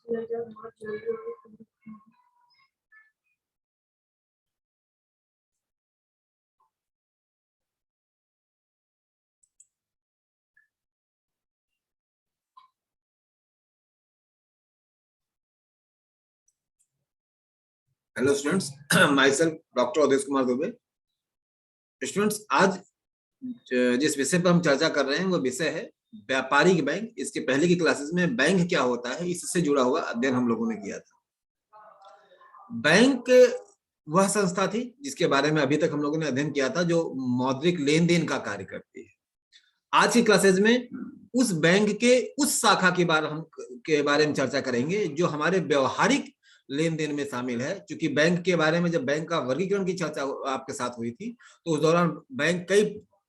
Hello students, myself doctor Avdhesh Kumar Dubey. Students, आज जिस विषय पर हम चर्चा कर रहे हैं वो विषय है व्यापारिक बैंक। इसके पहले की क्लासेस में बैंक क्या होता है इससे जुड़ा हुआ अध्ययन हम लोगों ने किया था। बैंक वह संस्था थी जिसके बारे में अभी तक हम लोगों ने अध्ययन किया था जो मौद्रिक लेन देन का कार्य करती है। आज की क्लासेज में उस बैंक के उस शाखा के बारे में चर्चा करेंगे जो हमारे व्यवहारिक लेन देन में शामिल है। क्योंकि बैंक के बारे में जब बैंक का वर्गीकरण की चर्चा आपके साथ हुई थी तो उस दौरान बैंक कई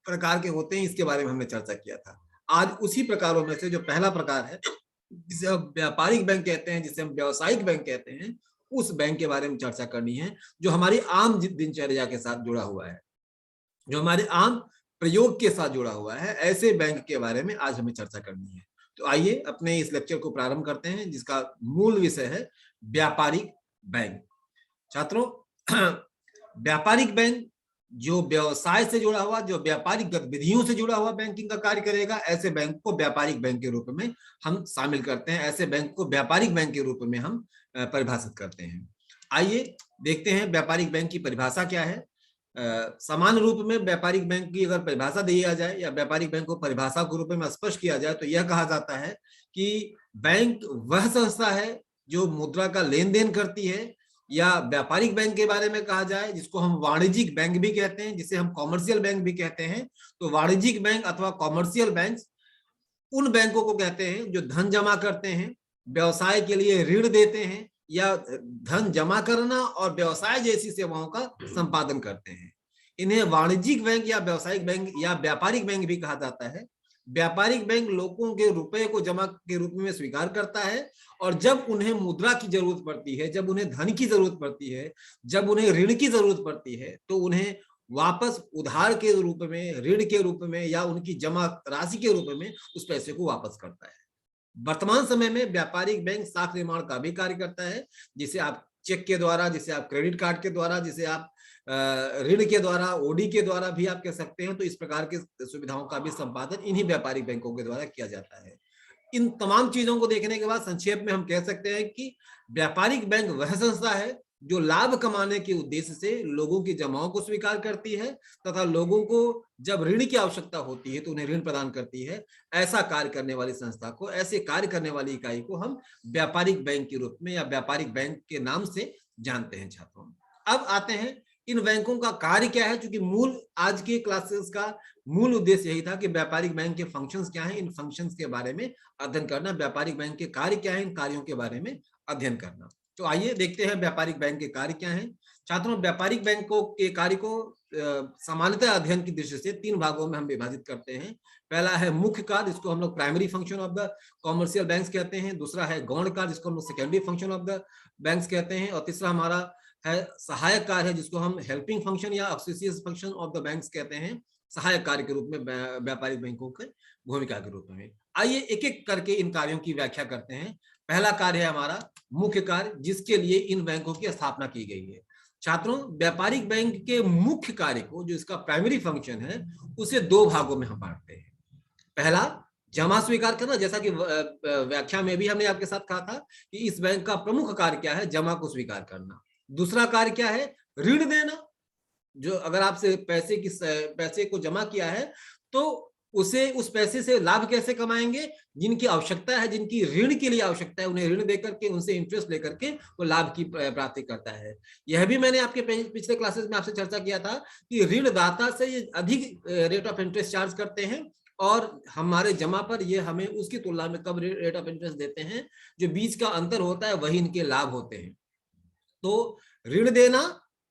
प्रकार के होते हैं, इसके बारे में हमने चर्चा किया था। आज उसी प्रकारों में से जो पहला प्रकार है जिसे हम व्यापारिक बैंक कहते हैं, जिसे हम व्यावसायिक बैंक कहते हैं, उस बैंक के बारे में चर्चा करनी है जो हमारी आम दिनचर्या के साथ जुड़ा हुआ है, जो हमारे आम प्रयोग के साथ जुड़ा हुआ है। ऐसे बैंक के बारे में आज हमें चर्चा करनी है। तो आइए अपने इस लेक्चर को प्रारंभ करते हैं जिसका मूल विषय है व्यापारिक बैंक। छात्रों, व्यापारिक बैंक जो व्यवसाय से जुड़ा हुआ, जो व्यापारिक गतिविधियों से जुड़ा हुआ बैंकिंग का कार्य करेगा, ऐसे बैंक को व्यापारिक बैंक के रूप में हम शामिल करते हैं। ऐसे बैंक को व्यापारिक बैंक के रूप में हम परिभाषित करते हैं। आइए देखते हैं व्यापारिक बैंक की परिभाषा क्या है। सामान्य रूप में व्यापारिक बैंक की अगर परिभाषा दिया जाए या व्यापारिक बैंक को परिभाषा के रूप में स्पष्ट किया जाए तो यह कहा जाता है कि बैंक वह संस्था है जो मुद्रा का लेन देन करती है, या व्यापारिक बैंक के बारे में कहा जाए जिसको हम वाणिज्यिक बैंक भी कहते हैं, जिसे हम कॉमर्शियल बैंक भी कहते हैं। तो वाणिज्यिक बैंक अथवा कॉमर्शियल बैंक उन बैंकों को कहते हैं जो धन जमा करते हैं, व्यवसाय के लिए ऋण देते हैं, या धन जमा करना और व्यवसाय जैसी सेवाओं का संपादन करते हैं। इन्हें वाणिज्यिक बैंक या व्यावसायिक बैंक या व्यापारिक बैंक भी कहा जाता है। व्यापारिक बैंक लोगों के रुपए को जमा के रूप में स्वीकार करता है, और जब उन्हें मुद्रा की जरूरत पड़ती है, जब उन्हें धन की जरूरत पड़ती है, जब उन्हें ऋण की जरूरत पड़ती है, तो उन्हें वापस उधार के रूप में, ऋण के रूप में या उनकी जमा राशि के रूप में उस पैसे को वापस करता है। वर्तमान समय में व्यापारिक बैंक साख निर्माण का भी कार्य करता है, जिसे आप चेक के द्वारा, जिसे आप क्रेडिट कार्ड के द्वारा, जिसे आप ऋण के द्वारा, ओडी के द्वारा भी आप कह सकते हैं। तो इस प्रकार की सुविधाओं का भी संपादन इन्हीं व्यापारिक बैंकों के द्वारा किया जाता है। इन तमाम चीजों को देखने के बाद संक्षेप में हम कह सकते हैं कि व्यापारिक बैंक वह संस्था है जो लाभ कमाने के उद्देश्य से लोगों की जमाओं को स्वीकार करती है तथा लोगों को जब ऋण की आवश्यकता होती है तो उन्हें ऋण प्रदान करती है। ऐसा कार्य करने वाली संस्था को, ऐसे कार्य करने वाली इकाई को हम व्यापारिक बैंक के रूप में या व्यापारिक बैंक के नाम से जानते हैं। छात्रों, अब आते हैं इन बैंकों का कार्य क्या है। क्योंकि मूल आज के क्लासेस का मूल उद्देश्य यही था कि व्यापारिक बैंक के फंक्शंस क्या हैं, इन फंक्शंस के बारे में अध्ययन करना, व्यापारिक बैंक के कार्य क्या है, इन कार्यों के बारे में अध्ययन करना। तो आइए देखते हैं व्यापारिक बैंक के कार्य क्या हैं। छात्रों, व्यापारिक बैंकों के कार्य को सामान्यतः अध्ययन की दृष्टि से 3 भागों में हम विभाजित करते हैं। पहला है मुख्य कार्य, जिसको हम लोग primary function of the commercial banks कहते हैं। दूसरा है गौण कार्य, जिसको हम लोग secondary function of the banks कहते हैं। और तीसरा हमारा है सहायक कार्य है, जिसको हम हेल्पिंग फंक्शन या ऑक्सिशियस फंक्शन ऑफ द बैंक्स कहते हैं, सहायक कार्य के रूप में व्यापारिक बैंकों के भूमिका के रूप में। आइए एक एक करके इन कार्यों की व्याख्या करते हैं। पहला कार्य है हमारा मुख्य कार्य, जिसके लिए इन बैंकों की स्थापना की गई है। छात्रों, व्यापारिक बैंक के मुख्य कार्य को, जो इसका प्राइमरी फंक्शन है, उसे 2 भागों में हम बांटते हैं। पहला जमा स्वीकार करना, जैसा कि व्याख्या में भी हमने आपके साथ कहा था कि इस बैंक का प्रमुख कार्य क्या है, जमा को स्वीकार करना। दूसरा कार्य क्या है, ऋण देना। जो अगर आपसे पैसे को जमा किया है तो उसे, उस पैसे से लाभ कैसे कमाएंगे, जिनकी आवश्यकता है, जिनकी ऋण के लिए आवश्यकता है, उन्हें ऋण देकर के, उनसे इंटरेस्ट लेकर के वो लाभ की प्राप्ति करता है। यह भी मैंने आपके पिछले क्लासेस में आपसे चर्चा किया था कि ऋणदाता से ये अधिक रेट ऑफ इंटरेस्ट चार्ज करते हैं, और हमारे जमा पर ये हमें उसकी तुलना में कम रेट ऑफ इंटरेस्ट देते हैं। जो बीच का अंतर होता है वही इनके लाभ होते हैं। तो ऋण देना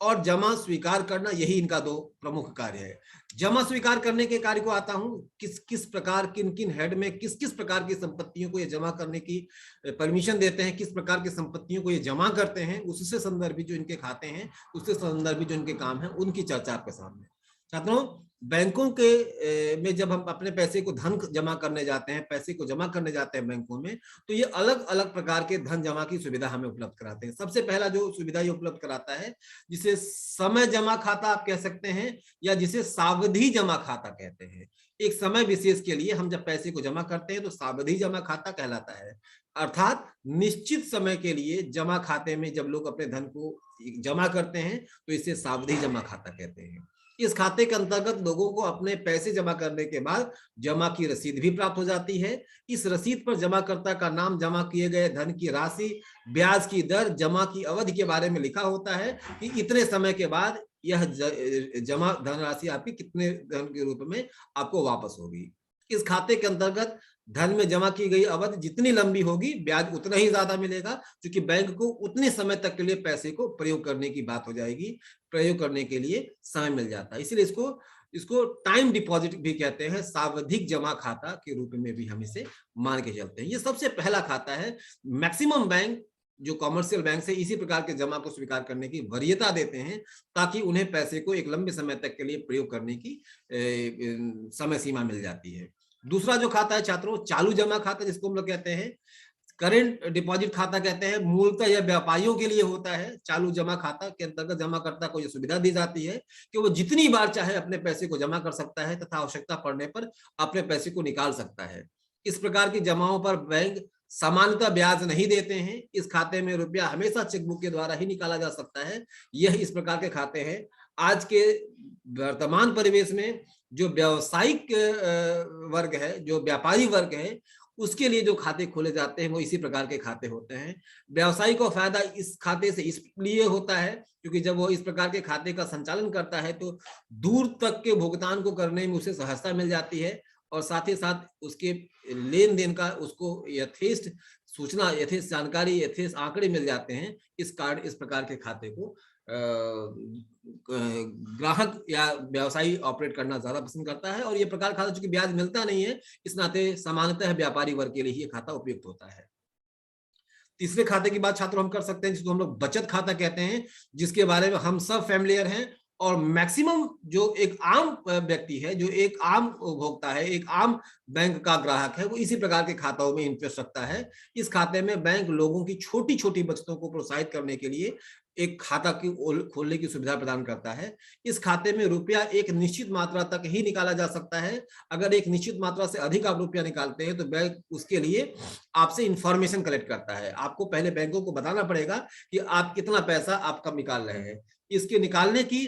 और जमा स्वीकार करना, यही इनका 2 प्रमुख कार्य है। जमा स्वीकार करने के कार्य को आता हूं, किस किस प्रकार, किन किन हेड में किस किस प्रकार की संपत्तियों को ये जमा करने की परमिशन देते हैं, किस प्रकार की संपत्तियों को ये जमा करते हैं, उससे संदर्भित जो इनके खाते हैं, उससे संदर्भित जो इनके काम है, उनकी चर्चा आपके सामने। छात्रों, बैंकों के में जब हम अपने पैसे को धन जमा करने जाते हैं, पैसे को जमा करने जाते हैं बैंकों में, तो ये अलग अलग प्रकार के धन जमा की सुविधा हमें उपलब्ध कराते हैं। सबसे पहला जो सुविधा ये उपलब्ध कराता है, जिसे समय जमा खाता आप कह सकते हैं, या जिसे सावधि जमा खाता कहते हैं। एक समय विशेष के लिए हम जब पैसे को जमा करते हैं तो सावधि जमा खाता कहलाता है। अर्थात निश्चित समय के लिए जमा खाते में जब लोग अपने धन को जमा करते हैं तो इसे सावधि जमा खाता कहते हैं। इस खाते के अंतर्गत लोगों को अपने पैसे जमा करने के बाद जमा की रसीद भी प्राप्त हो जाती है। इस रसीद पर जमाकर्ता का नाम, जमा किए गए धन की राशि, ब्याज की दर, जमा की अवधि के बारे में लिखा होता है कि इतने समय के बाद यह जमा धनराशि आपकी कितने धन के रूप में आपको वापस होगी। इस खाते के अंतर्गत धन में जमा की गई अवधि जितनी लंबी होगी, ब्याज उतना ही ज्यादा मिलेगा, क्योंकि बैंक को उतने समय तक के लिए पैसे को प्रयोग करने की बात हो जाएगी, प्रयोग करने के लिए समय मिल जाता है। इसलिए इसको टाइम डिपॉजिट भी कहते हैं, सावधिक जमा खाता के रूप में भी हम इसे मान के चलते हैं। ये सबसे पहला खाता है। मैक्सिमम बैंक जो कॉमर्शियल बैंक से इसी प्रकार के जमा को स्वीकार करने की वरीयता देते हैं, ताकि उन्हें पैसे को एक लंबे समय तक के लिए प्रयोग करने की समय सीमा मिल जाती है। दूसरा जो खाता है छात्रों, चालू जमा खाता, जिसको हम लोग कहते हैं करेंट डिपॉजिट खाता कहते हैं। मूलतः यह व्यापारियों के लिए होता है। चालू जमा खाता के अंतर्गत जमाकर्ता को यह सुविधा दी जाती है कि वो जितनी बार चाहे अपने पैसे को जमा कर सकता है तथा आवश्यकता पड़ने पर अपने पैसे को निकाल सकता है। इस प्रकार की जमाओं पर बैंक सामान्यतः ब्याज नहीं देते हैं। इस खाते में रुपया हमेशा चेकबुक के द्वारा ही निकाला जा सकता है। यह इस प्रकार के खाते हैं। आज के वर्तमान परिवेश में जो व्यावसायिक वर्ग है, जो व्यापारी वर्ग है, उसके लिए जो खाते खोले जाते हैं वो इसी प्रकार के खाते होते हैं। व्यवसायी को फायदा इस खाते से इसलिए होता है क्योंकि जब वो इस प्रकार के खाते का संचालन करता है तो दूर तक के भुगतान को करने में उसे सहजता मिल जाती है, और साथ ही साथ उसके लेन देन का उसको यथेष्ट सूचना, यथेष्ट जानकारी, यथेष्ट आंकड़े मिल जाते हैं। इस प्रकार के खाते को ग्राहक या व्यवसायी ऑपरेट करना ज्यादा पसंद करता है। और ये प्रकार खाता चूंकि ब्याज मिलता नहीं है, इस नाते सामान्यतः व्यापारी वर्ग के लिए ये खाता उपयुक्त होता है। तीसरे खाते की बात छात्रों हम कर सकते हैं, जिसको हम लोग बचत खाता कहते हैं, जिसके बारे में हम सब फैमिलियर हैं। और मैक्सिमम जो एक आम व्यक्ति है, जो एक आम उपभोक्ता है, एक आम बैंक का ग्राहक है, वो इसी प्रकार के खाताओं में इंटरेस्ट रखता है। इस खाते में बैंक लोगों की छोटी छोटी बचतों को प्रोत्साहित करने के लिए एक खाता की खोलने की सुविधा प्रदान करता है। इस खाते में रुपया एक निश्चित मात्रा तक ही निकाला जा सकता है। अगर एक निश्चित मात्रा से अधिक आप रुपया निकालते हैं तो बैंक उसके लिए आपसे इंफॉर्मेशन कलेक्ट करता है। आपको पहले बैंकों को बताना पड़ेगा कि आप कितना पैसा आप कब निकाल रहे हैं। इसके निकालने की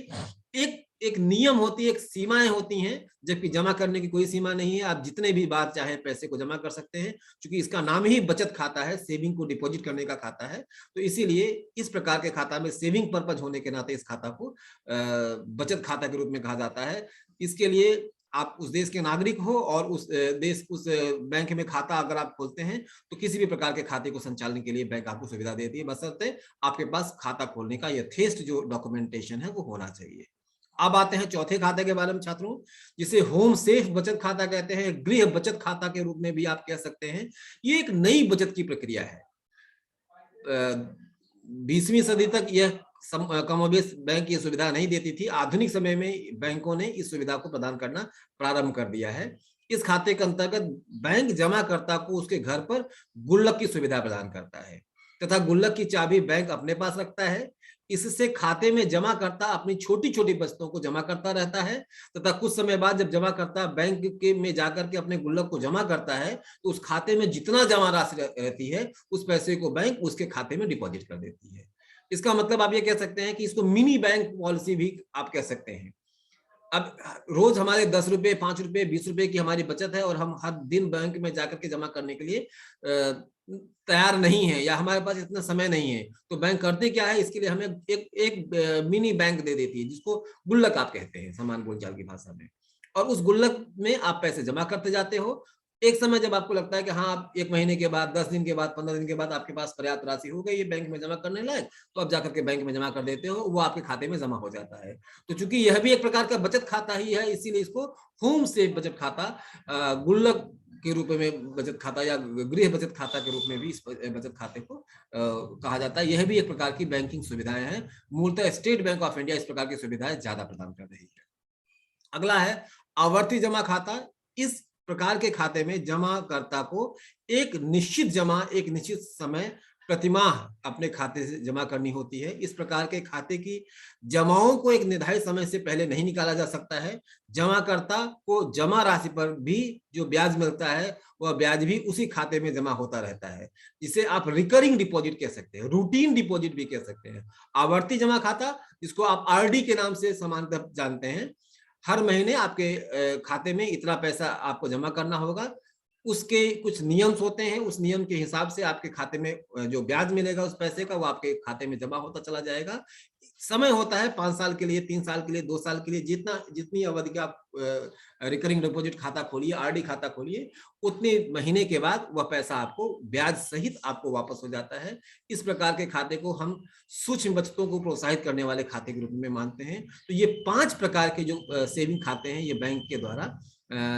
एक नियम होती है, एक सीमाएं होती हैं, जबकि जमा करने की कोई सीमा नहीं है। आप जितने भी बार चाहे पैसे को जमा कर सकते हैं, क्योंकि इसका नाम ही बचत खाता है, सेविंग को डिपॉजिट करने का खाता है। तो इसीलिए इस प्रकार के खाता में सेविंग पर्पज होने के नाते इस खाता को बचत खाता के रूप में कहा जाता है। इसके लिए आप उस देश के नागरिक हो और उस बैंक में खाता अगर आप खोलते हैं तो किसी भी प्रकार के खाते को संचालन के लिए बैंक आपको सुविधा देती है, बशर्ते आपके पास खाता खोलने का यथेष्ट जो डॉक्यूमेंटेशन है वो होना चाहिए। अब आते हैं चौथे खाते के बारे में छात्रों, जिसे होम सेफ बचत खाता कहते हैं, गृह बचत खाता के रूप में भी आप कह सकते हैं। ये एक नई बचत की प्रक्रिया है। 20वीं सदी तक यह कमोबेश बैंक ये सुविधा नहीं देती थी। आधुनिक समय में बैंकों ने इस सुविधा को प्रदान करना प्रारंभ कर दिया है। इस खाते के अंतर्गत बैंक जमाकर्ता को उसके घर पर गुल्लक की सुविधा प्रदान करता है तथा गुल्लक की चाबी बैंक अपने पास रखता है। इससे खाते में जमा करता अपनी छोटी छोटी बचतों को जमा करता रहता है तथा कुछ समय बाद जब जमा करता बैंक के में जाकर के अपने गुल्लक को जमा करता है तो उस खाते में जितना जमा राशि रहती है उस पैसे को बैंक उसके खाते में डिपॉजिट कर देती है। इसका मतलब आप ये कह सकते हैं कि इसको मिनी बैंक पॉलिसी भी आप कह सकते हैं। अब रोज हमारे 10 रुपए, 5 रुपए, 20 रुपए की हमारी बचत है और हम हर दिन बैंक में जाकर के जमा करने के लिए तैयार नहीं है या हमारे पास इतना समय नहीं है, तो बैंक करते क्या है, इसके लिए हमें एक मिनी बैंक दे देती है, जिसको गुल्लक आप कहते हैं सामान्य बोलचाल की भाषा में। और उस गुल्लक में आप पैसे जमा करते जाते हो। एक समय जब आपको लगता है कि हाँ, आप 1 महीने के बाद, 10 दिन के बाद, 15 दिन के बाद आपके पास पर्याप्त राशि हो गई है बैंक में जमा करने लायक, तो आप जाकर के बैंक में जमा कर देते हो, वो आपके खाते में जमा हो जाता है। तो चूंकि यह भी एक प्रकार का बचत खाता ही है, इसीलिए इसको होम सेफ बचत खाता, गुल्लक के रूप में बचत खाता या गृह बचत खाता के रूप में भी इस बचत खाते को कहा जाता है। यह भी एक प्रकार की बैंकिंग सुविधाएं हैं। मूलतः स्टेट बैंक ऑफ इंडिया इस प्रकार की सुविधाएं ज्यादा प्रदान कर रही है। अगला है आवर्ती जमा खाता। इस प्रकार के खाते में जमाकर्ता को एक निश्चित समय प्रतिमाह अपने खाते से जमा करनी होती है। इस प्रकार के खाते की जमाओं को एक निर्धारित समय से पहले नहीं निकाला जा सकता है। जमाकर्ता को जमा राशि पर भी जो ब्याज मिलता है वह ब्याज भी उसी खाते में जमा होता रहता है, जिसे आप रिकरिंग डिपॉजिट कह सकते हैं, रूटीन डिपॉजिट भी कह सकते हैं। आवर्ती जमा खाता, जिसको आप आरडी के नाम से सामान्यतः जानते हैं, हर महीने आपके खाते में इतना पैसा आपको जमा करना होगा। उसके कुछ नियम्स होते हैं, उस नियम के हिसाब से आपके खाते में जो ब्याज मिलेगा उस पैसे का, वो आपके खाते में जमा होता चला जाएगा। समय होता है 5 साल के लिए, 3 साल के लिए, 2 साल के लिए, जितनी अवधि का आप रिकरिंग डिपॉजिट खाता खोलिए, आरडी खाता खोलिए, उतने महीने के बाद वह पैसा आपको ब्याज सहित आपको वापस हो जाता है। इस प्रकार के खाते को हम सूक्ष्म बचतों को प्रोत्साहित करने वाले खाते के रूप में मानते हैं। तो ये 5 प्रकार के जो सेविंग खाते हैं, ये बैंक के द्वारा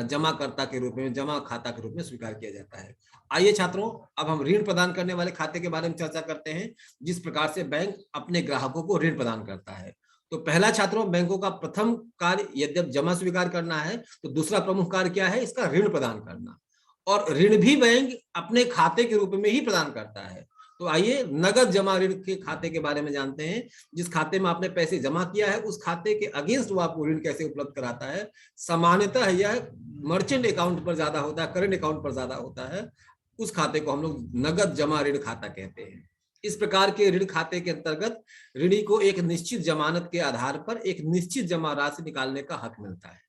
जमाकर्ता के रूप में, जमा खाता के रूप में स्वीकार किया जाता है। आइए छात्रों, अब हम ऋण प्रदान करने वाले खाते के बारे में चर्चा करते हैं, जिस प्रकार से बैंक अपने ग्राहकों को ऋण प्रदान करता है। तो पहला छात्रों, बैंकों का प्रथम कार्य यद्यप जमा स्वीकार करना है, तो दूसरा प्रमुख कार्य क्या है? इसका ऋण प्रदान करना। और ऋण भी बैंक अपने खाते के रूप में ही प्रदान करता है। तो आइए नगद जमा ऋण के खाते के बारे में जानते हैं। जिस खाते में आपने पैसे जमा किया है, उस खाते के अगेंस्ट वो आपको ऋण कैसे उपलब्ध कराता है। सामान्यतः यह मर्चेंट अकाउंट पर ज्यादा होता है, करंट अकाउंट पर ज्यादा होता है। उस खाते को हम लोग नगद जमा ऋण खाता कहते हैं। इस प्रकार के ऋण खाते के अंतर्गत ऋणी को एक निश्चित जमानत के आधार पर एक निश्चित जमा राशि निकालने का हक मिलता है।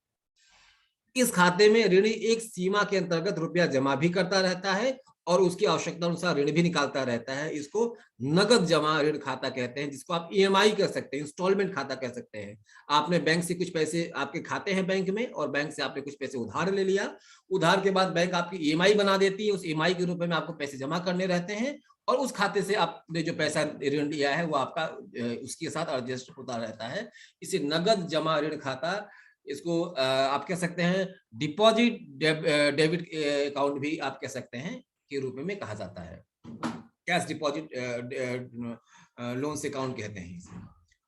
इस खाते में ऋणी एक सीमा के अंतर्गत रुपया जमा भी करता रहता है और उसकी आवश्यकता अनुसार ऋण भी निकालता रहता है। इसको नगद जमा ऋण खाता कहते हैं, जिसको आप ईएमआई कह सकते हैं, इंस्टॉलमेंट खाता कह सकते हैं। आपने बैंक से कुछ पैसे, आपके खाते हैं बैंक में, और बैंक से आपने कुछ पैसे उधार ले लिया। उधार के बाद बैंक आपकी ईएमआई बना देती है। उस ईएमआई के रूप में आपको पैसे जमा करने रहते हैं, और उस खाते से आपने जो पैसा ऋण लिया है वो आपका उसके साथ एडजस्ट होता रहता है। इसे नगद जमा ऋण खाता, इसको आप कह सकते हैं डिपॉजिट डेबिट अकाउंट भी आप कह सकते हैं के रूप में कहा जाता है। कैश डिपॉजिट लोन्स अकाउंट कहते हैं इसे।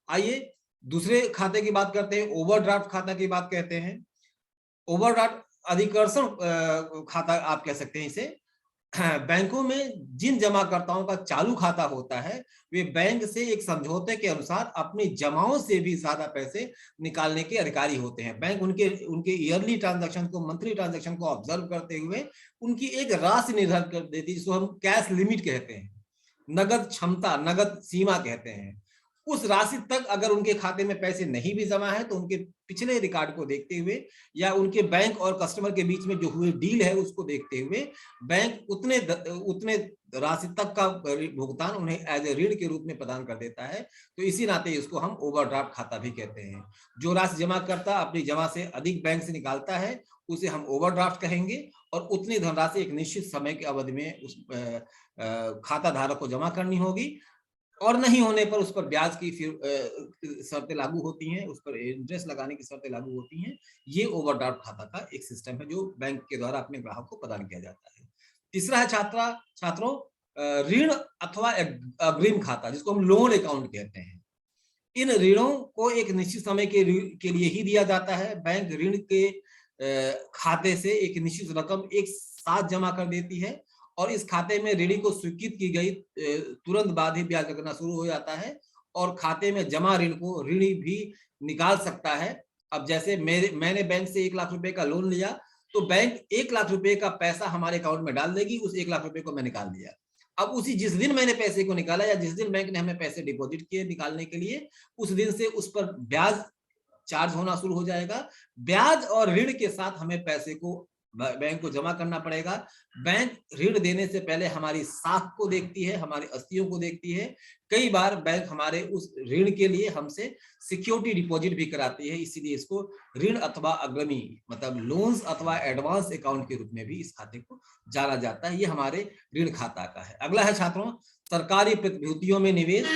आइए दूसरे खाते की बात करते हैं, ओवरड्राफ्ट खाता की बात कहते हैं। ओवरड्राफ्ट अधिकर्षण खाता आप कह सकते हैं इसे। बैंकों में जिन जमाकर्ताओं का चालू खाता होता है, वे बैंक से एक समझौते के अनुसार अपनी जमाओं से भी ज्यादा पैसे निकालने के अधिकारी होते हैं। बैंक उनके ईयरली ट्रांजैक्शन को, मंथली ट्रांजैक्शन को ऑब्जर्व करते हुए उनकी एक राशि निर्धारित कर देती है, जिसको हम कैश लिमिट कहते हैं, नगद क्षमता, नगद सीमा कहते हैं। उस राशि तक अगर उनके खाते में पैसे नहीं भी जमा है, तो उनके पिछले रिकॉर्ड को देखते हुए या उनके बैंक और कस्टमर के बीच में जो हुए डील है उसको देखते हुए बैंक उतने राशि तक का भुगतान उन्हें एज ए ऋण के रूप में प्रदान कर देता है। तो इसी नाते इसको हम ओवरड्राफ्ट खाता भी कहते हैं। जो राशि जमा करता अपनी जमा से अधिक बैंक से निकालता है, उसे हम ओवरड्राफ्ट कहेंगे, और उतनी धनराशि एक निश्चित समय की अवधि में उस खाता धारक को जमा करनी होगी, और नहीं होने पर उस पर ब्याज की फिर शर्तें लागू होती हैं, उस पर इंटरेस्ट लगाने की शर्तें लागू होती हैं। ये ओवरड्राफ्ट खाता का एक सिस्टम है जो बैंक के द्वारा अपने ग्राहक को प्रदान किया जाता है। तीसरा है छात्रों ऋण अथवा अग्रिम खाता, जिसको हम लोन अकाउंट कहते हैं। इन ऋणों को एक निश्चित समय के लिए ही दिया जाता है। बैंक ऋण के खाते से एक निश्चित रकम एक साथ जमा कर देती है, और इस खाते में ऋणी को स्वीकृत की गई तुरंत बाद ही ब्याज लगना शुरू हो जाता है, और खाते में जमा ऋण को ऋणी भी निकाल सकता है। अब जैसे मैंने बैंक से 1 लाख रुपए का लोन लिया, तो बैंक 1 लाख रुपए का पैसा हमारे अकाउंट में डाल देगी, उस 1 लाख रुपए को मैं निकाल लिया। अब उसी जिस दिन मैंने पैसे को निकाला, या जिस दिन बैंक ने हमें पैसे डिपॉजिट किए निकालने के लिए, उस दिन से उस पर ब्याज चार्ज होना शुरू हो जाएगा। ब्याज और ऋण के साथ हमें पैसे को बैंक को जमा करना पड़ेगा। बैंक ऋण देने से पहले हमारी साख को देखती है, हमारी अस्तियों को देखती है। कई बार बैंक हमारे उस ऋण के लिए हमसे सिक्योरिटी डिपॉजिट भी कराती है, इसीलिए इसको ऋण अथवा अग्रिमी, मतलब लोन्स अथवा एडवांस अकाउंट के रूप में भी इस खाते को जाना जाता है। ये हमारे ऋण खाता का है। अगला है छात्रों सरकारी प्रतिभूतियों में निवेश।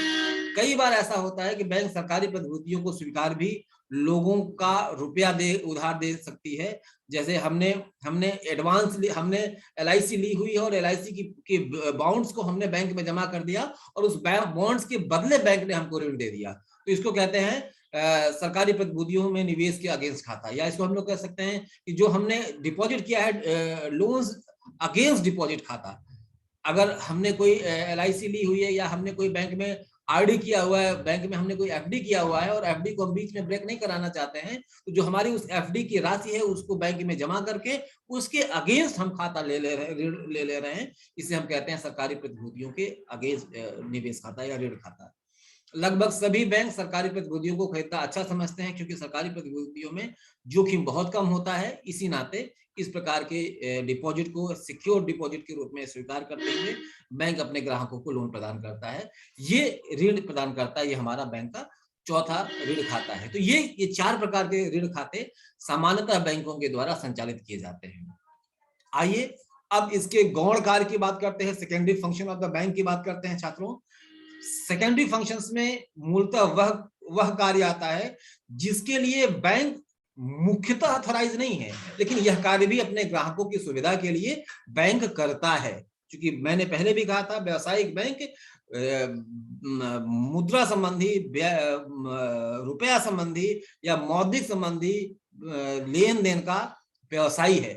कई बार ऐसा होता है कि बैंक सरकारी प्रतिभूतियों को स्वीकार भी लोगों का रुपया उधार दे सकती है। जैसे हमने एडवांस हमने एलआईसी ली हुई है, और एलआईसी की बॉन्ड्स को हमने बैंक में जमा कर दिया, और उस बॉन्ड्स के बदले बैंक ने हमको ऋण दे दिया, तो इसको कहते हैं सरकारी प्रतिभूतियों में निवेश के अगेंस्ट खाता, या इसको हम लोग कह सकते हैं कि जो हमने डिपॉजिट किया है लोन्स अगेंस्ट डिपॉजिट खाता। अगर हमने कोई LIC ली हुई है या हमने कोई बैंक में RD किया हुआ है, बैंक में हमने कोई FD किया हुआ है और FD को हम बीच में ब्रेक नहीं कराना चाहते हैं, तो जो हमारी उस FD की राशि है उसको बैंक में जमा करके उसके अगेंस्ट हम खाता ले ले रहे हैं, इसे हम कहते हैं सरकारी प्रतिभूतियों के अगेंस्ट निवेश खाता या ऋण खाता। लगभग सभी बैंक सरकारी प्रतिभूतियों को खरीदना अच्छा समझते हैं, क्योंकि सरकारी प्रतिभूतियों में जोखिम बहुत कम होता है। इसी नाते इस प्रकार के डिपॉजिट को सिक्योर डिपॉजिट के रूप में स्वीकार करते हुए बैंक अपने ग्राहकों को लोन प्रदान करता है। ये ऋण प्रदान करता है, ये हमारा बैंक का चौथा ऋण खाता है। तो ये 4 प्रकार के ऋण खाते सामान्यतः बैंकों के द्वारा संचालित किए जाते हैं। आइए अब इसके गौण कार्य की बात करते हैं, secondary function of the bank की बात करते हैं छात्रों। सेकेंडरी फंक्शंस में मूलतः वह कार्य आता है जिसके लिए बैंक मुख्यतः ऑथराइज नहीं है, लेकिन यह कार्य भी अपने ग्राहकों की सुविधा के लिए बैंक करता है। क्योंकि मैंने पहले भी कहा था, व्यावसायिक बैंक मुद्रा संबंधी, रुपया संबंधी या मौद्रिक संबंधी लेन देन का व्यवसायी है,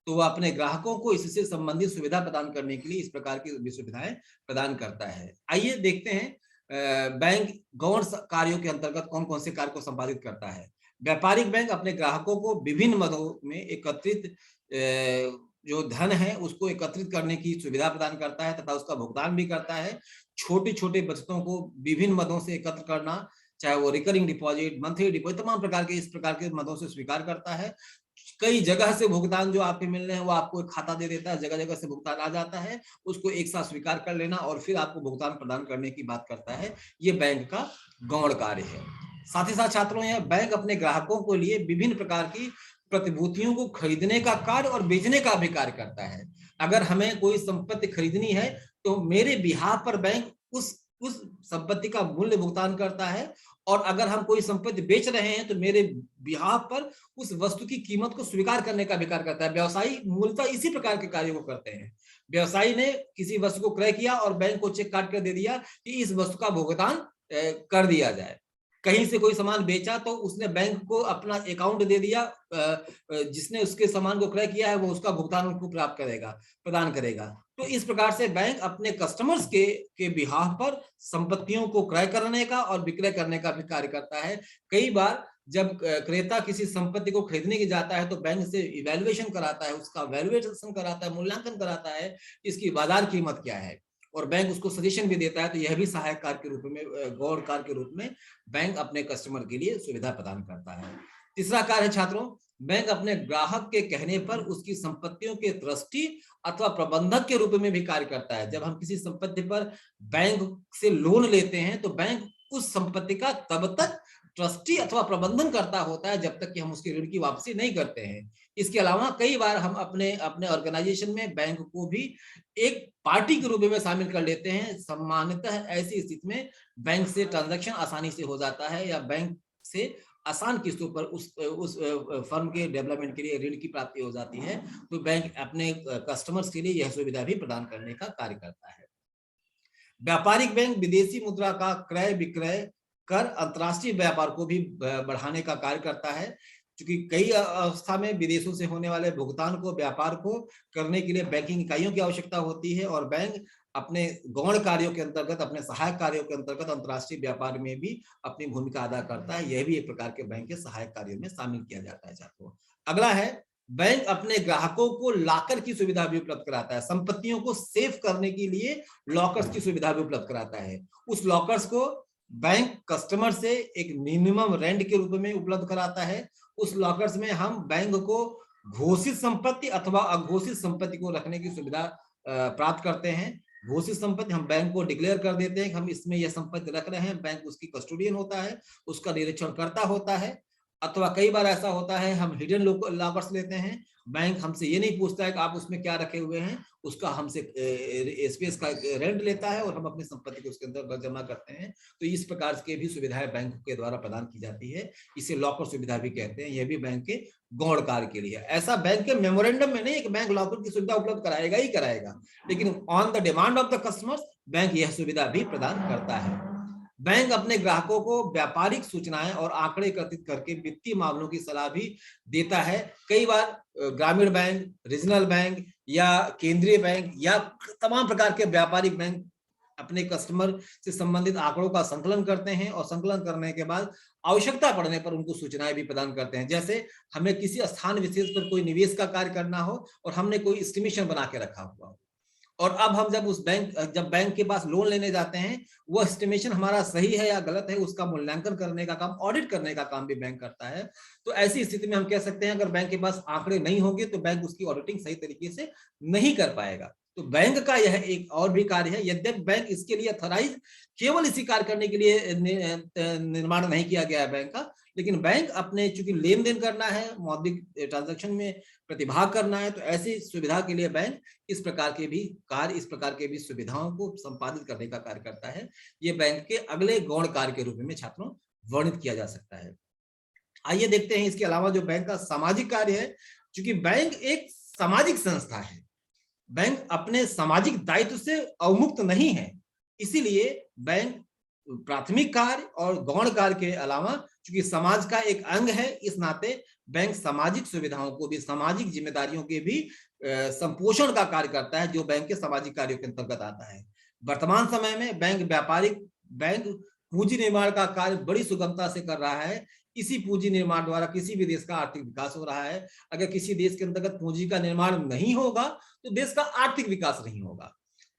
तो वह अपने ग्राहकों को इससे संबंधित सुविधा प्रदान करने के लिए इस प्रकार की सुविधाएं प्रदान करता है। आइए देखते हैं बैंक गौण कार्यों के अंतर्गत कौन कौन से कार्य को संपादित करता है। व्यापारिक बैंक अपने ग्राहकों को विभिन्न मदों में एकत्रित जो धन है उसको एकत्रित करने की सुविधा प्रदान करता है तथा उसका भुगतान भी करता है। छोटे छोटे बचतों को विभिन्न मदों से एकत्र करना, चाहे वो रिकरिंग डिपॉजिट, मंथली डिपॉजिट, तमाम प्रकार के इस प्रकार के मदों से स्वीकार करता है। कई जगह से भुगतान जो आपके मिल रहे हैं वो आपको एक खाता दे देता है, जगह जगह से भुगतान आ जाता है, उसको एक साथ स्वीकार कर लेना और फिर आपको भुगतान प्रदान करने की बात करता है। ये बैंक का गौण कार्य है। साथ ही साथ छात्रों, यह बैंक अपने ग्राहकों के लिए विभिन्न प्रकार की प्रतिभूतियों को खरीदने का कार्य और बेचने का भी कार्य करता है। अगर हमें कोई संपत्ति खरीदनी है तो मेरे बिहाफ पर बैंक उस संपत्ति का मूल्य भुगतान करता है, और अगर हम कोई संपत्ति बेच रहे हैं तो मेरे बिहाफ पर उस वस्तु की कीमत को स्वीकार करने का भी कार्य करता है। व्यवसायी मूलतः इसी प्रकार के कार्यों को करते हैं। व्यवसायी ने किसी वस्तु को क्रय किया और बैंक को चेक काट कर दे दिया कि इस वस्तु का भुगतान कर दिया जाए। कहीं से कोई सामान बेचा तो उसने बैंक को अपना अकाउंट दे दिया, जिसने उसके सामान को क्रय किया है वो उसका भुगतान उनको प्रदान करेगा। तो इस प्रकार से बैंक अपने कस्टमर्स के बिहाफ पर संपत्तियों को क्रय करने का और विक्रय करने का भी कार्य करता है। कई बार जब क्रेता किसी संपत्ति को खरीदने के जाता है तो बैंक से इवैल्यूएशन कराता है, उसका वैल्यूएशन कराता है, मूल्यांकन कराता है, इसकी बाजार कीमत क्या है, और बैंक उसको सजेशन भी देता है। तो यह भी सहायक कार्य के रूप में, गौण कार्य के रूप में बैंक अपने कस्टमर के लिए सुविधा प्रदान करता है। तीसरा कार्य है छात्रों, बैंक अपने ग्राहक के कहने पर उसकी संपत्तियों के ट्रस्टी अथवा प्रबंधक के रूप में भी कार्य करता है। जब हम किसी संपत्ति पर बैंक से लोन लेते हैं तो बैंक उस संपत्ति का तब तक ट्रस्टी अथवा प्रबंधन करता होता है जब तक कि हम उसके ऋण की वापसी नहीं करते हैं। इसके अलावा कई बार हम अपने ऑर्गेनाइजेशन में बैंक को भी एक पार्टी के रूप में शामिल कर लेते हैं। सामान्यतः ऐसी स्थिति में बैंक से ट्रांजैक्शन आसानी से हो जाता है या बैंक से आसान किस्तों पर उस फर्म के डेवलपमेंट के लिए ऋण की प्राप्ति हो जाती है। तो बैंक अपने कस्टमर्स के लिए यह सुविधा भी प्रदान करने का कार्य करता है। व्यापारिक बैंक विदेशी मुद्रा का क्रय विक्रय कर अंतर्राष्ट्रीय व्यापार को भी बढ़ाने का कार्य करता है। क्योंकि कई अवस्था में विदेशों से होने वाले भुगतान को, व्यापार को करने के लिए बैंकिंग इकाइयों की आवश्यकता होती है, और बैंक अपने गौण कार्यों के अंतर्गत, अपने सहायक कार्यों के अंतर्गत अंतर्राष्ट्रीय व्यापार में भी अपनी भूमिका अदा करता है। यह भी एक प्रकार के बैंक के सहायक कार्यों में शामिल किया जाता है छात्रों। अगला है, बैंक अपने ग्राहकों को लॉकर की सुविधा भी उपलब्ध कराता है। संपत्तियों को सेव करने के लिए लॉकर्स की सुविधा भी उपलब्ध कराता है। उस लॉकर्स को बैंक कस्टमर से एक मिनिमम रेंट के रूप में उपलब्ध कराता है। उस लॉकर्स में हम बैंक को घोषित संपत्ति अथवा अघोषित संपत्ति को रखने की सुविधा प्राप्त करते हैं। घोषित संपत्ति हम बैंक को डिक्लेयर कर देते हैं कि हम इसमें यह संपत्ति रख रहे हैं, बैंक उसकी कस्टोडियन होता है, उसका निरीक्षण करता होता है। अथवा कई बार ऐसा होता है हम हिडन लॉकर्स लेते हैं, बैंक हमसे ये नहीं पूछता है कि आप उसमें क्या रखे हुए हैं, उसका हमसे स्पेस का रेंट लेता है और हम अपनी संपत्ति को उसके अंदर जमा करते हैं। तो इस प्रकार की भी सुविधाएं बैंक के द्वारा प्रदान की जाती है। इसे लॉकर सुविधा भी कहते हैं। यह भी बैंक के गौण कार्य के लिए। ऐसा बैंक के मेमोरेंडम में नहीं कि बैंक लॉकर की सुविधा उपलब्ध कराएगा ही कराएगा, लेकिन on the demand of the customers bank यह सुविधा भी प्रदान करता है। बैंक अपने ग्राहकों को व्यापारिक सूचनाएं और आंकड़े एकत्रित करके वित्तीय मामलों की सलाह भी देता है। कई बार ग्रामीण बैंक, रीजनल बैंक या केंद्रीय बैंक या तमाम प्रकार के व्यापारिक बैंक अपने कस्टमर से संबंधित आंकड़ों का संकलन करते हैं और संकलन करने के बाद आवश्यकता पड़ने पर उनको सूचनाएं भी प्रदान करते हैं। जैसे हमें किसी स्थान विशेष पर कोई निवेश का कार्य करना हो और हमने कोई एस्टिमेशन बना के रखा हुआ हो, और अब हम जब बैंक के पास लोन लेने जाते हैं, वो एस्टिमेशन हमारा सही है या गलत है उसका मूल्यांकन करने का काम, ऑडिट करने का काम भी बैंक करता है। तो ऐसी स्थिति में हम कह सकते हैं अगर बैंक के पास आंकड़े नहीं होंगे तो बैंक उसकी ऑडिटिंग सही तरीके से नहीं कर पाएगा। तो बैंक का यह एक और भी कार्य है। यद्यपि बैंक इसके लिए अथॉराइज केवल इसी कार्य करने के लिए निर्माण नहीं किया गया है बैंक का, लेकिन बैंक अपने चूंकि लेन देन करना है, मौद्रिक ट्रांजैक्शन में प्रतिभाग करना है, तो ऐसी सुविधा के लिए बैंक इस प्रकार के भी सुविधाओं को संपादित करने का कार्य करता है। ये बैंक के अगले गौण कार्य के रूप में छात्रों वर्णित किया जा सकता है। आइए देखते हैं इसके अलावा जो बैंक का सामाजिक कार्य है। चूंकि बैंक एक सामाजिक संस्था है, बैंक अपने सामाजिक दायित्व से अवमुक्त नहीं है, इसीलिए बैंक प्राथमिक कार्य और गौण कार्य के अलावा चूंकि समाज का एक अंग है, इस नाते बैंक सामाजिक सुविधाओं को भी, सामाजिक जिम्मेदारियों के भी संपोषण का कार्य करता है, जो बैंक के सामाजिक कार्यों के अंतर्गत आता है। वर्तमान समय में बैंक पूंजी निर्माण का कार्य बड़ी सुगमता से कर रहा है। इसी पूंजी निर्माण द्वारा किसी भी देश का आर्थिक विकास हो रहा है। अगर किसी देश के अंतर्गत पूंजी का निर्माण नहीं होगा तो देश का आर्थिक विकास नहीं होगा।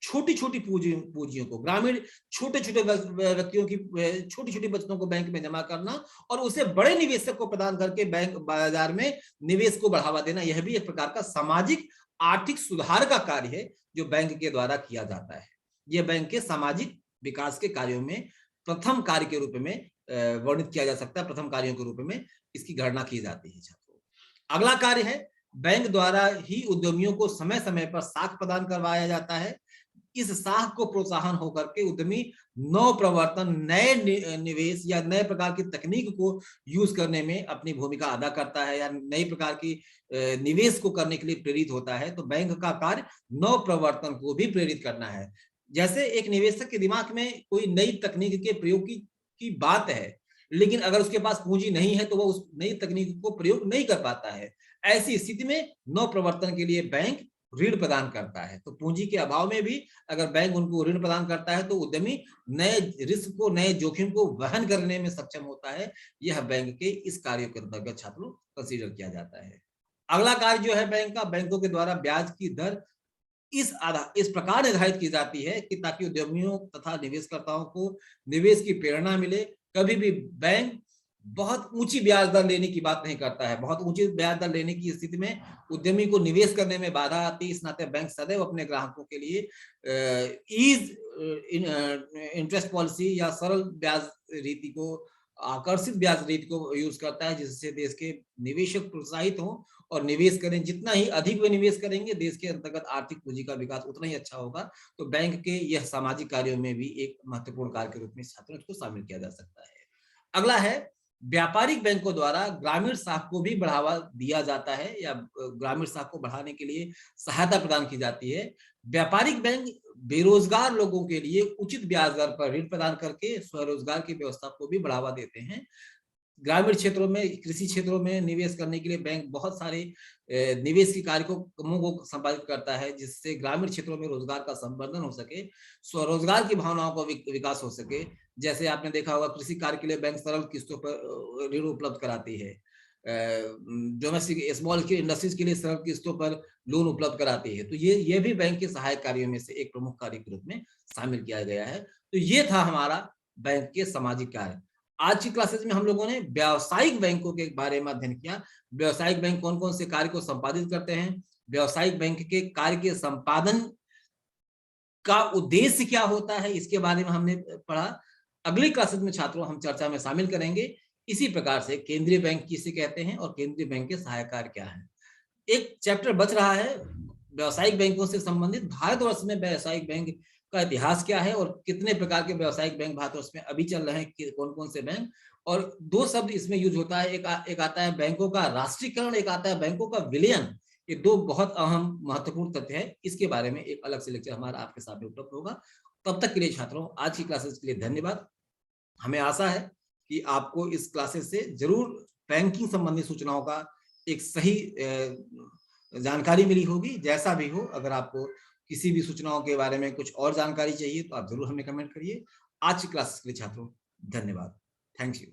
छोटी छोटी पूंजियों को, ग्रामीण छोटे छोटे व्यक्तियों की छोटी छोटी बचतों को बैंक में जमा करना और उसे बड़े निवेशक को प्रदान करके बैंक बाजार में निवेश को बढ़ावा देना, यह भी एक प्रकार का सामाजिक आर्थिक सुधार का कार्य है जो बैंक के द्वारा किया जाता है। यह बैंक के सामाजिक विकास के कार्यों में प्रथम कार्य के रूप में वर्णित किया जा सकता है, प्रथम कार्यों के रूप में इसकी गणना की जाती है छात्रों। अगला कार्य है, बैंक द्वारा ही उद्यमियों को समय समय पर साख प्रदान करवाया जाता है। इस साख को प्रोत्साहन होकर के उद्यमी नव प्रवर्तन, नए निवेश या नए प्रकार की तकनीक को यूज करने में अपनी भूमिका अदा करता है या नई प्रकार की निवेश को करने के लिए प्रेरित होता है। तो बैंक का कार्य नव प्रवर्तन को भी प्रेरित करना है। जैसे एक निवेशक के दिमाग में कोई नई तकनीक के प्रयोग की बात है, लेकिन अगर उसके पास पूंजी नहीं है तो वो उस नई तकनीक को प्रयोग नहीं कर पाता है। ऐसी स्थिति में नव प्रवर्तन के लिए बैंक ऋण प्रदान करता है। तो पूंजी के अभाव में भी अगर बैंक उनको ऋण प्रदान करता है तो उद्यमी नए रिस्क को, नए जोखिम को वहन करने में सक्षम होता है। यह बैंक के इस कार्य के अंतर्गत छात्रों कंसीडर किया जाता है। अगला कार्य जो है बैंक का, बैंकों के द्वारा ब्याज की दर इस प्रकार निर्धारित की जाती है कि ताकि उद्यमियों तथा निवेशकर्ताओं को निवेश की प्रेरणा मिले। कभी भी बैंक बहुत ऊंची ब्याज दर लेने की बात नहीं करता है। बहुत ऊंची ब्याज दर लेने की स्थिति में उद्यमी को निवेश करने में बाधा आती है। इस नाते बैंक सदैव अपने ग्राहकों के लिए ईज इंटरेस्ट पॉलिसी या सरल ब्याज रीति को, आकर्षित ब्याज रीति को यूज करता है, जिससे देश के निवेशक प्रोत्साहित हों और निवेश करें। जितना ही अधिक वे निवेश करेंगे, देश के अंतर्गत आर्थिक पूंजी का विकास उतना ही अच्छा होगा। तो बैंक के यह सामाजिक कार्यों में भी एक महत्वपूर्ण कार्य के रूप में छात्रों को शामिल किया जा सकता है। अगला है, व्यापारिक बैंकों द्वारा ग्रामीण साख को भी बढ़ावा दिया जाता है या ग्रामीण साख को बढ़ाने के लिए सहायता प्रदान की जाती है। व्यापारिक बैंक बेरोजगार लोगों के लिए उचित ब्याज दर पर ऋण प्रदान करके स्वरोजगार की व्यवस्था को भी बढ़ावा देते हैं। ग्रामीण क्षेत्रों में, कृषि क्षेत्रों में निवेश करने के लिए बैंक बहुत सारे निवेश के कार्यक्रमों को संपादित करता है, जिससे ग्रामीण क्षेत्रों में रोजगार का संवर्धन हो सके, स्वरोजगार की भावनाओं का विकास हो सके। जैसे आपने देखा होगा, कृषि कार्य के लिए बैंक सरल किस्तों पर ऋण उपलब्ध कराती है। डोमेस्टिक स्मॉल इंडस्ट्रीज के लिए सरल किस्तों पर लोन उपलब्ध कराती है। तो ये भी बैंक के सहायक कार्यों में से एक प्रमुख कार्य के रूप में शामिल किया गया है। तो ये था हमारा बैंक के सामाजिक कार्य। आज की क्लासेस में हम लोगों ने व्यावसायिक बैंकों के बारे में अध्ययन किया। व्यावसायिक बैंक कौन कौन से कार्य को संपादित करते हैं, व्यावसायिक बैंक के कार्य के संपादन का उद्देश्य क्या होता है, इसके बारे में हमने पढ़ा। अगली क्लासेस में छात्रों हम चर्चा में शामिल करेंगे इसी प्रकार से केंद्रीय बैंक किसे कहते हैं और केंद्रीय बैंक के सहायक कार्य क्या है। एक चैप्टर बच रहा है व्यावसायिक बैंकों से संबंधित। भारतवर्ष में व्यावसायिक बैंक का इतिहास क्या है और कितने प्रकार के व्यावसायिक बैंक भारतवर्ष में अभी चल रहे हैं, कौन कौन से बैंक। और दो शब्द इसमें यूज होता है, एक आता है बैंकों का राष्ट्रीयकरण, एक आता है बैंकों का विलयन। ये दो बहुत अहम महत्वपूर्ण तथ्य है। इसके बारे में एक अलग से लेक्चर हमारा आपके सामने उपलब्ध होगा। तब तक के लिए छात्रों आज की क्लासेस के लिए धन्यवाद। हमें आशा है कि आपको इस क्लासेस से जरूर बैंकिंग संबंधी सूचनाओं का एक सही जानकारी मिली होगी। जैसा भी हो, अगर आपको किसी भी सूचनाओं के बारे में कुछ और जानकारी चाहिए तो आप जरूर हमें कमेंट करिए। आज की क्लास के लिए छात्रों धन्यवाद। Thank you.